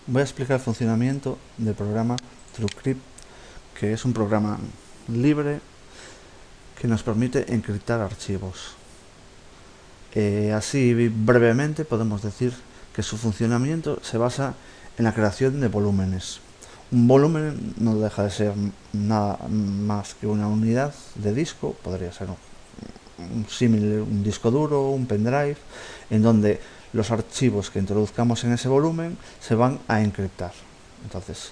voy a explicar el funcionamiento del programa TrueCrypt, que es un programa libre que nos permite encriptar archivos. Así brevemente podemos decir que su funcionamiento se basa en la creación de volúmenes. Un volumen no deja de ser nada más que una unidad de disco, podría ser un símil, un disco duro, un pendrive, en donde los archivos que introduzcamos en ese volumen se van a encriptar. Entonces,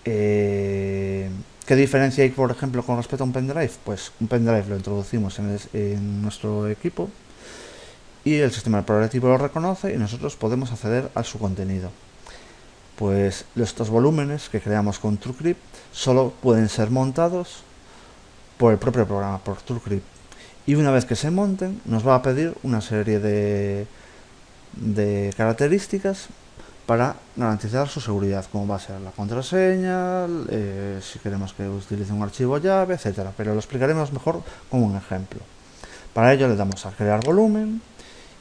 ¿qué diferencia hay, por ejemplo, con respecto a un pendrive? Pues un pendrive lo introducimos en nuestro equipo y el sistema operativo lo reconoce y nosotros podemos acceder a su contenido. Pues estos volúmenes que creamos con TrueCrypt solo pueden ser montados por el propio programa, por TrueCrypt. Y una vez que se monten, nos va a pedir una serie de características para garantizar su seguridad, como va a ser la contraseña, si queremos que utilice un archivo llave, etcétera. Pero lo explicaremos mejor como un ejemplo. Para ello le damos a crear volumen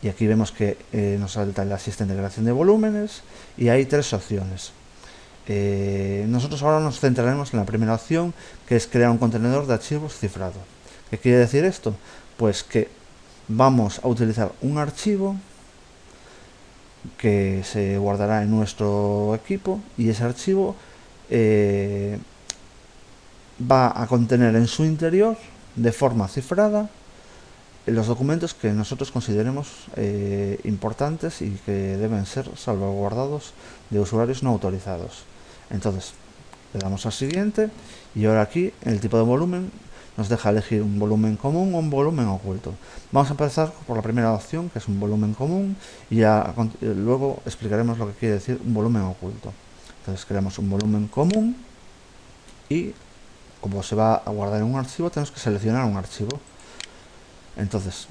y aquí vemos que nos salta el asistente de creación de volúmenes y hay tres opciones. Nosotros ahora nos centraremos en la primera opción, que es crear un contenedor de archivos cifrado. ¿Qué quiere decir esto? Pues que vamos a utilizar un archivo que se guardará en nuestro equipo y ese archivo va a contener en su interior de forma cifrada los documentos que nosotros consideremos importantes y que deben ser salvaguardados de usuarios no autorizados. Entonces le damos a siguiente y ahora aquí en el tipo de volumen nos deja elegir un volumen común o un volumen oculto. Vamos a empezar por la primera opción, que es un volumen común, y ya luego explicaremos lo que quiere decir un volumen oculto. Entonces creamos un volumen común y como se va a guardar en un archivo tenemos que seleccionar un archivo. Entonces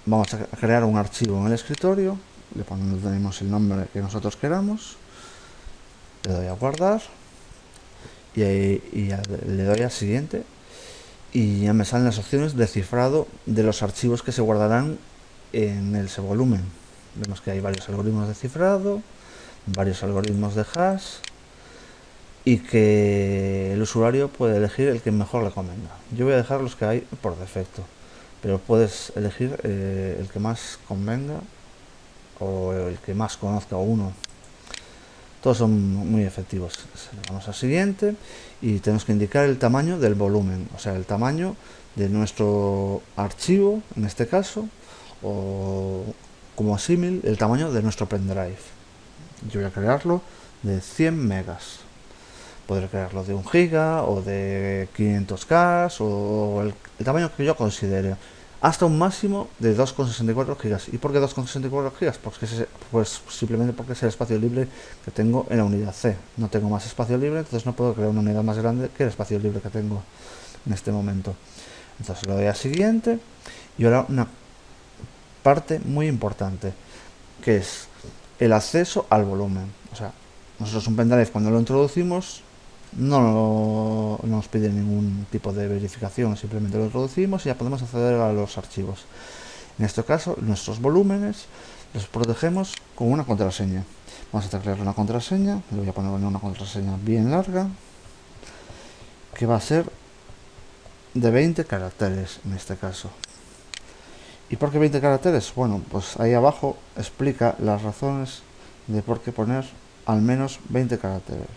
vamos a crear un archivo en el escritorio, le ponemos el nombre que nosotros queramos, le doy a guardar y le doy a siguiente y ya me salen las opciones de cifrado de los archivos que se guardarán en ese volumen. Vemos que hay varios algoritmos de cifrado, varios algoritmos de hash y que el usuario puede elegir el que mejor le convenga. Yo voy a dejar los que hay por defecto, pero puedes elegir el que más convenga o el que más conozca uno. Todos son muy efectivos. Vamos a siguiente y tenemos que indicar el tamaño del volumen, o sea, el tamaño de nuestro archivo, en este caso, o como símil, el tamaño de nuestro pendrive. Yo voy a crearlo de 100 megas. Podré crearlo de 1 giga o de 500K o el tamaño que yo considere, hasta un máximo de 2,64 gigas. ¿Y por qué 2,64 gigas? Pues simplemente porque es el espacio libre que tengo en la unidad C. No tengo más espacio libre, entonces no puedo crear una unidad más grande que el espacio libre que tengo en este momento. Entonces le doy a siguiente y ahora una parte muy importante, que es el acceso al volumen. O sea, nosotros un pendrive cuando lo introducimos no nos pide ningún tipo de verificación, simplemente lo introducimos y ya podemos acceder a los archivos. En este caso, nuestros volúmenes los protegemos con una contraseña. Vamos a crear una contraseña, le voy a poner una contraseña bien larga, que va a ser de 20 caracteres en este caso. ¿Y por qué 20 caracteres? Bueno, pues ahí abajo explica las razones de por qué poner al menos 20 caracteres.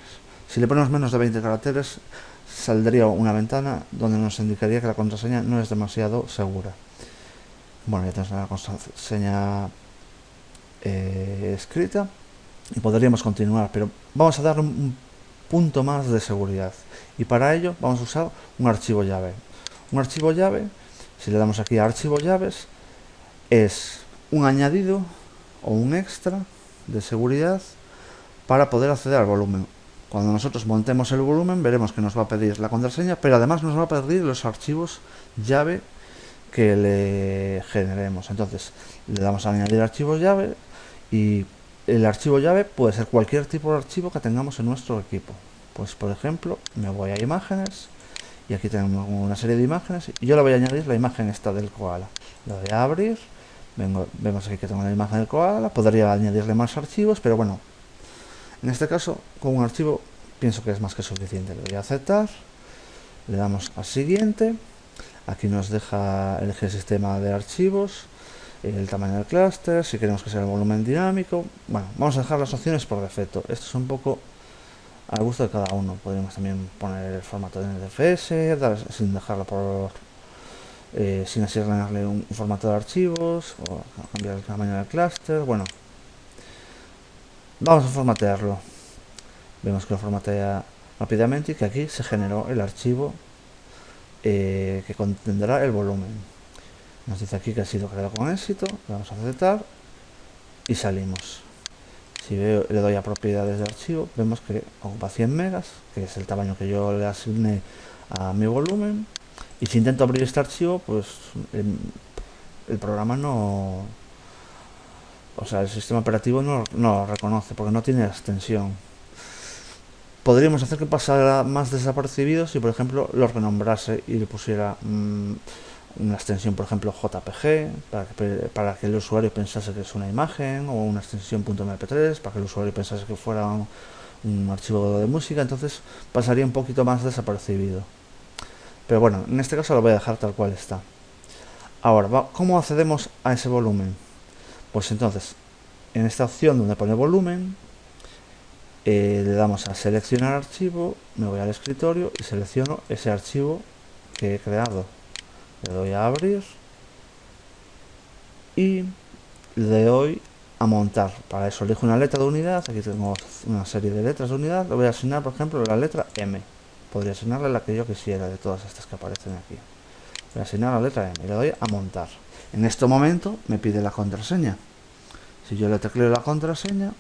Si le ponemos menos de 20 caracteres, saldría una ventana donde nos indicaría que la contraseña no es demasiado segura. Bueno, ya tenemos la contraseña escrita y podríamos continuar, pero vamos a darle un punto más de seguridad. Y para ello vamos a usar un archivo llave. Un archivo llave, si le damos aquí a archivo llaves, es un añadido o un extra de seguridad para poder acceder al volumen. Cuando nosotros montemos el volumen veremos que nos va a pedir la contraseña, pero además nos va a pedir los archivos llave que le generemos. Entonces le damos a añadir archivos llave y el archivo llave puede ser cualquier tipo de archivo que tengamos en nuestro equipo. Pues por ejemplo me voy a imágenes y aquí tenemos una serie de imágenes y yo le voy a añadir la imagen esta del koala. Le voy a abrir, vemos aquí que tengo la imagen del koala, podría añadirle más archivos, pero bueno, En este caso, con un archivo pienso que es más que suficiente. Le doy a aceptar, le damos a siguiente. Aquí nos deja elegir el sistema de archivos, el tamaño del clúster, si queremos que sea el volumen dinámico. Bueno, vamos a dejar las opciones por defecto. Esto es un poco al gusto de cada uno. Podríamos también poner el formato de NTFS, sin dejarlo sin asignarle un formato de archivos, o cambiar el tamaño del clúster. Bueno, vamos a formatearlo. Vemos que lo formatea rápidamente y que aquí se generó el archivo que contendrá el volumen. Nos dice aquí que ha sido creado con éxito, le vamos a aceptar y salimos. Si le doy a propiedades de archivo, vemos que ocupa 100 megas, que es el tamaño que yo le asigné a mi volumen. Y si intento abrir este archivo, pues el programa no... O sea, el sistema operativo no lo reconoce porque no tiene extensión. Podríamos hacer que pasara más desapercibido si, por ejemplo, lo renombrase y le pusiera una extensión, por ejemplo, JPG, para que el usuario pensase que es una imagen, o una extensión .mp3, para que el usuario pensase que fuera un archivo de música. Entonces pasaría un poquito más desapercibido. Pero bueno, en este caso lo voy a dejar tal cual está. Ahora, ¿cómo accedemos a ese volumen? Pues entonces, en esta opción donde pone volumen, le damos a seleccionar archivo, me voy al escritorio y selecciono ese archivo que he creado. Le doy a abrir y le doy a montar. Para eso elijo una letra de unidad. Aquí tengo una serie de letras de unidad. Le voy a asignar, por ejemplo, la letra M. Podría asignarle la que yo quisiera de todas estas que aparecen aquí. Voy a asignar la letra M y le doy a montar. En este momento me pide la contraseña. Si yo le tecleo la contraseña,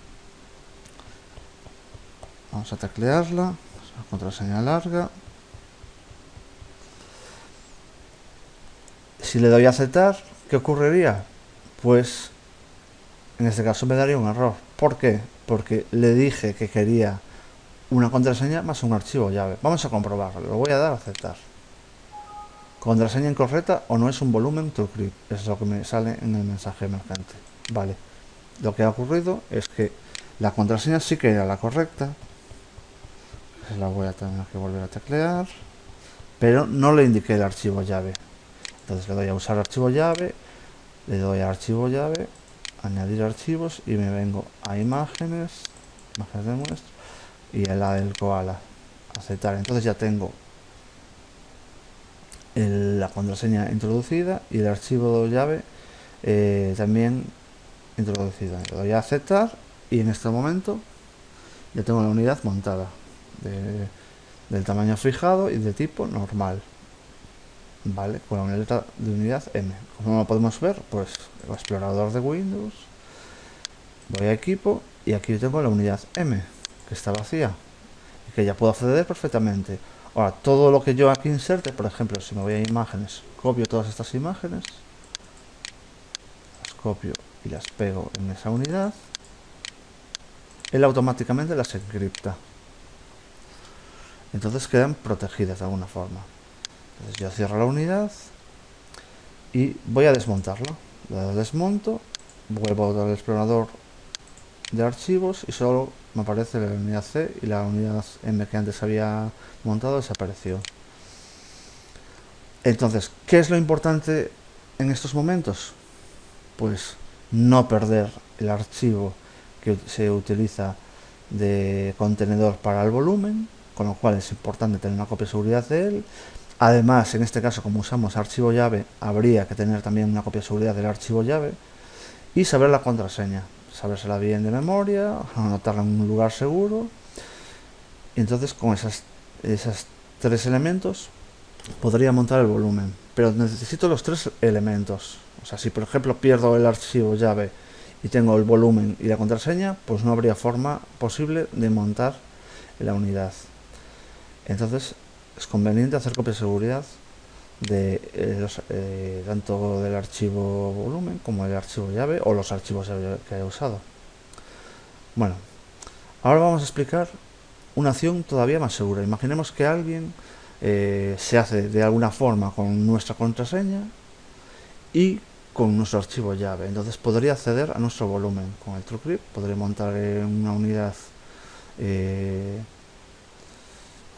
vamos a teclearla, la contraseña larga. Si le doy a aceptar, ¿qué ocurriría? Pues en este caso me daría un error. ¿Por qué? Porque le dije que quería una contraseña más un archivo llave. Vamos a comprobarlo. Lo voy a dar a aceptar. Contraseña incorrecta o no es un volumen TrueCrypt. Eso es lo que me sale en el mensaje emergente. Vale. Lo que ha ocurrido es que la contraseña sí que era la correcta. La voy a tener que volver a teclear. Pero no le indiqué el archivo llave. Entonces le doy a usar archivo llave. Le doy a archivo llave. Añadir archivos y me vengo a imágenes de muestra y a la del koala. Aceptar. Entonces ya tengo la contraseña introducida y el archivo de llave también introducido. Le doy a aceptar y en este momento ya tengo la unidad montada del tamaño fijado y de tipo normal, vale, con la letra de unidad M. Como lo podemos ver, pues el explorador de Windows, voy a equipo y aquí tengo la unidad M que está vacía y que ya puedo acceder perfectamente. Ahora, todo lo que yo aquí inserte, por ejemplo, si me voy a imágenes, copio todas estas imágenes, las copio y las pego en esa unidad, él automáticamente las encripta. Entonces quedan protegidas de alguna forma. Entonces yo cierro la unidad y voy a desmontarla. La desmonto, vuelvo al explorador de archivos y solo me aparece la unidad C y la unidad M que antes había montado desapareció. Entonces, ¿qué es lo importante en estos momentos? Pues no perder el archivo que se utiliza de contenedor para el volumen, con lo cual es importante tener una copia de seguridad de él. Además, en este caso, como usamos archivo llave, habría que tener también una copia de seguridad del archivo llave y saber la contraseña, sabérsela bien de memoria, anotarla en un lugar seguro. Y entonces, con esas tres elementos podría montar el volumen, pero necesito los tres elementos. O sea, si por ejemplo pierdo el archivo llave y tengo el volumen y la contraseña, pues no habría forma posible de montar la unidad. Entonces es conveniente hacer copia de seguridad de tanto del archivo volumen como del archivo llave o los archivos que haya usado. Bueno, ahora vamos a explicar una acción todavía más segura. Imaginemos que alguien se hace de alguna forma con nuestra contraseña y con nuestro archivo llave. Entonces podría acceder a nuestro volumen. Con el TrueCrypt podría montar una unidad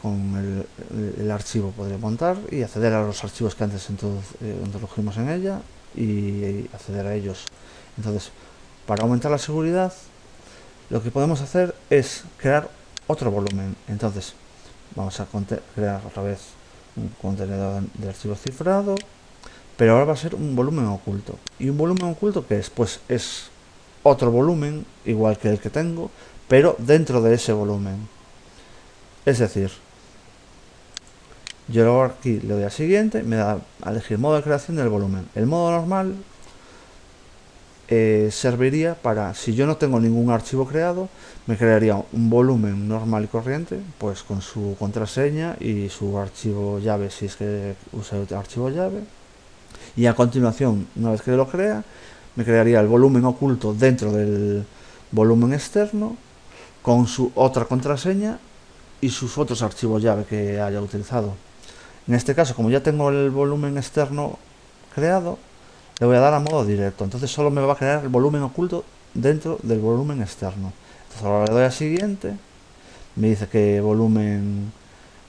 con el archivo podré montar y acceder a los archivos que antes introdujimos en ella y acceder a ellos. Entonces, para aumentar la seguridad, lo que podemos hacer es crear otro volumen. Entonces, vamos a crear otra vez un contenedor de archivos cifrado, pero ahora va a ser un volumen oculto. ¿Y un volumen oculto qué es? Pues es otro volumen, igual que el que tengo, pero dentro de ese volumen. Es decir, yo luego aquí le doy a siguiente, me da a elegir modo de creación del volumen. El modo normal serviría para, si yo no tengo ningún archivo creado, me crearía un volumen normal y corriente, pues con su contraseña y su archivo llave, si es que usa el archivo llave. Y a continuación, una vez que lo crea, me crearía el volumen oculto dentro del volumen externo con su otra contraseña y sus otros archivos llave que haya utilizado. En este caso, como ya tengo el volumen externo creado, le voy a dar a modo directo. Entonces solo me va a crear el volumen oculto dentro del volumen externo. Entonces ahora le doy a siguiente. Me dice que volumen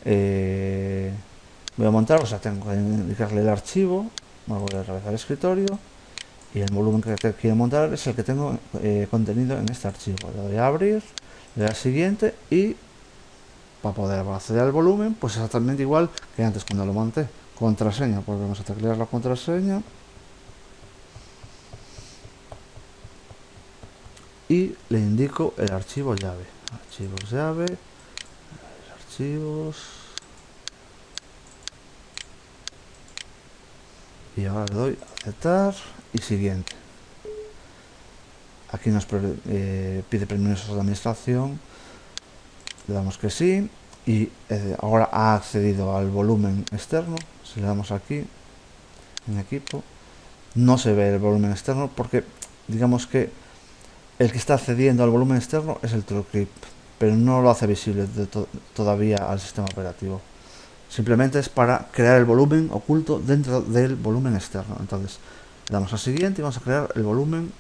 voy a montar, o sea, tengo que indicarle el archivo. Me voy a atravesar el escritorio. Y el volumen que quiero montar es el que tengo contenido en este archivo. Le doy a abrir, le doy a siguiente y para poder acceder al volumen, pues exactamente igual que antes cuando lo monté. Contraseña, pues vamos a teclear la contraseña. Y le indico el archivo llave. Archivos llave. Archivos. Y ahora le doy a aceptar y siguiente. Aquí nos pide permisos de administración. Le damos que sí. Y ahora ha accedido al volumen externo. Si le damos aquí en equipo, no se ve el volumen externo porque digamos que el que está accediendo al volumen externo es el TrueCrypt, pero no lo hace visible todavía al sistema operativo. Simplemente es para crear el volumen oculto dentro del volumen externo. Entonces le damos a siguiente y vamos a crear el volumen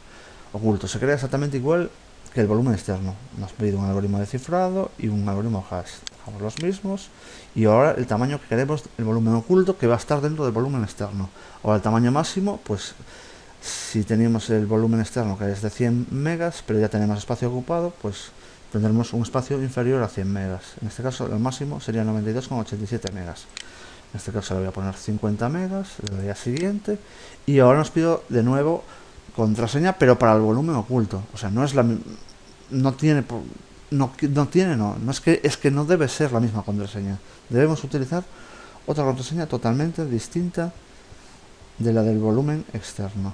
oculto. Se crea exactamente igual que el volumen externo. Nos pide un algoritmo de cifrado y un algoritmo hash. Dejamos los mismos y ahora el tamaño que queremos, el volumen oculto que va a estar dentro del volumen externo. Ahora el tamaño máximo, pues si teníamos el volumen externo que es de 100 megas, pero ya tenemos espacio ocupado, pues tendremos un espacio inferior a 100 megas. En este caso el máximo sería 92,87 megas. En este caso le voy a poner 50 megas, le doy a siguiente y ahora nos pido de nuevo contraseña, pero para el volumen oculto. O sea, no es la no tiene no es que no debe ser la misma contraseña. Debemos utilizar otra contraseña totalmente distinta de la del volumen externo.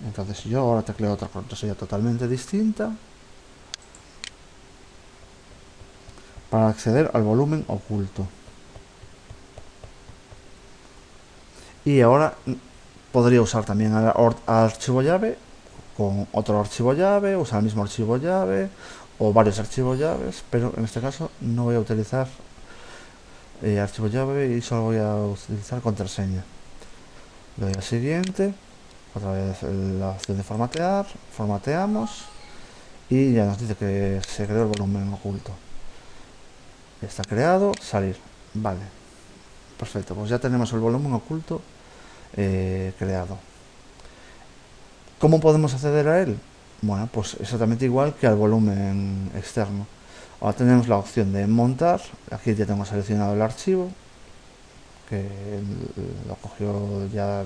Entonces yo ahora tecleo otra contraseña totalmente distinta para acceder al volumen oculto. Y ahora podría usar también al archivo llave con otro archivo llave, usar el mismo archivo llave o varios archivos llaves, pero en este caso no voy a utilizar archivo llave y solo voy a utilizar contraseña. Le doy al siguiente, otra vez la opción de formatear, formateamos y ya nos dice que se creó el volumen oculto. Está creado, salir. Vale, perfecto, pues ya tenemos el volumen oculto creado. ¿Cómo podemos acceder a él? Bueno, pues exactamente igual que al volumen externo. Ahora tenemos la opción de montar. Aquí ya tengo seleccionado el archivo, que lo cogió ya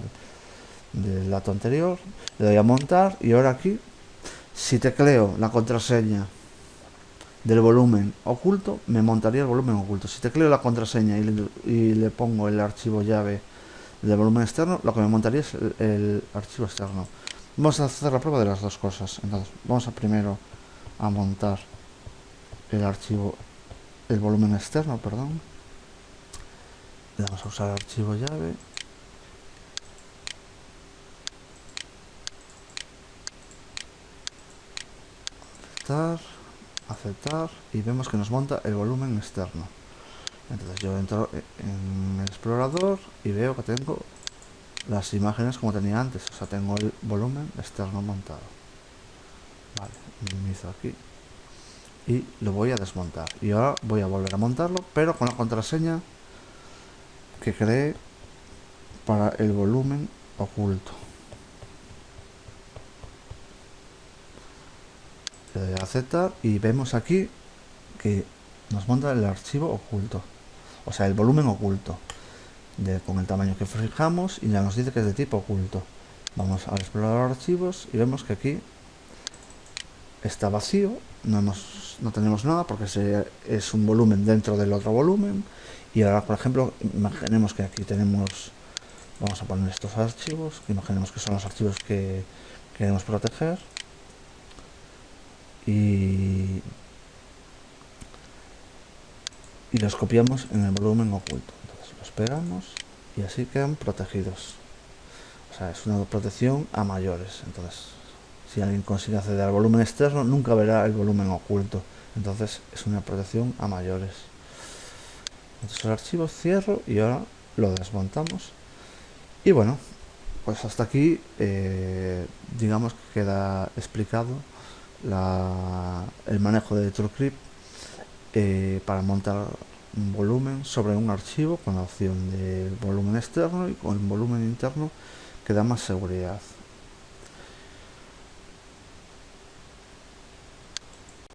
del dato anterior. Le doy a montar y ahora aquí, si tecleo la contraseña del volumen oculto, me montaría el volumen oculto. Si tecleo la contraseña y le pongo el archivo llave del volumen externo, lo que me montaría es el archivo externo. Vamos a hacer la prueba de las dos cosas. Entonces vamos primero a montar el archivo, el volumen externo, perdón. Le damos a usar el archivo llave. Aceptar y vemos que nos monta el volumen externo. Entonces yo entro en el explorador y veo que tengo las imágenes como tenía antes, o sea, tengo el volumen externo montado. Vale, minimizo aquí y lo voy a desmontar. Y ahora voy a volver a montarlo, pero con la contraseña que creé para el volumen oculto. Le doy a aceptar y vemos aquí que nos monta el archivo oculto, o sea, el volumen oculto, con el tamaño que fijamos, y ya nos dice que es de tipo oculto. Vamos a explorar archivos y vemos que aquí está vacío, no tenemos nada porque es un volumen dentro del otro volumen. Y ahora, por ejemplo, imaginemos que aquí tenemos, vamos a poner estos archivos, que imaginemos que son los archivos que queremos proteger, y los copiamos en el volumen oculto. Entonces los pegamos y así quedan protegidos. O sea, es una protección a mayores. Entonces, si alguien consigue acceder al volumen externo, nunca verá el volumen oculto. Entonces, es una protección a mayores. Entonces, el archivo cierro y ahora lo desmontamos. Y bueno, pues hasta aquí, digamos que queda explicado el manejo de TrueCrypt para montar un volumen sobre un archivo con la opción de volumen externo y con el volumen interno que da más seguridad.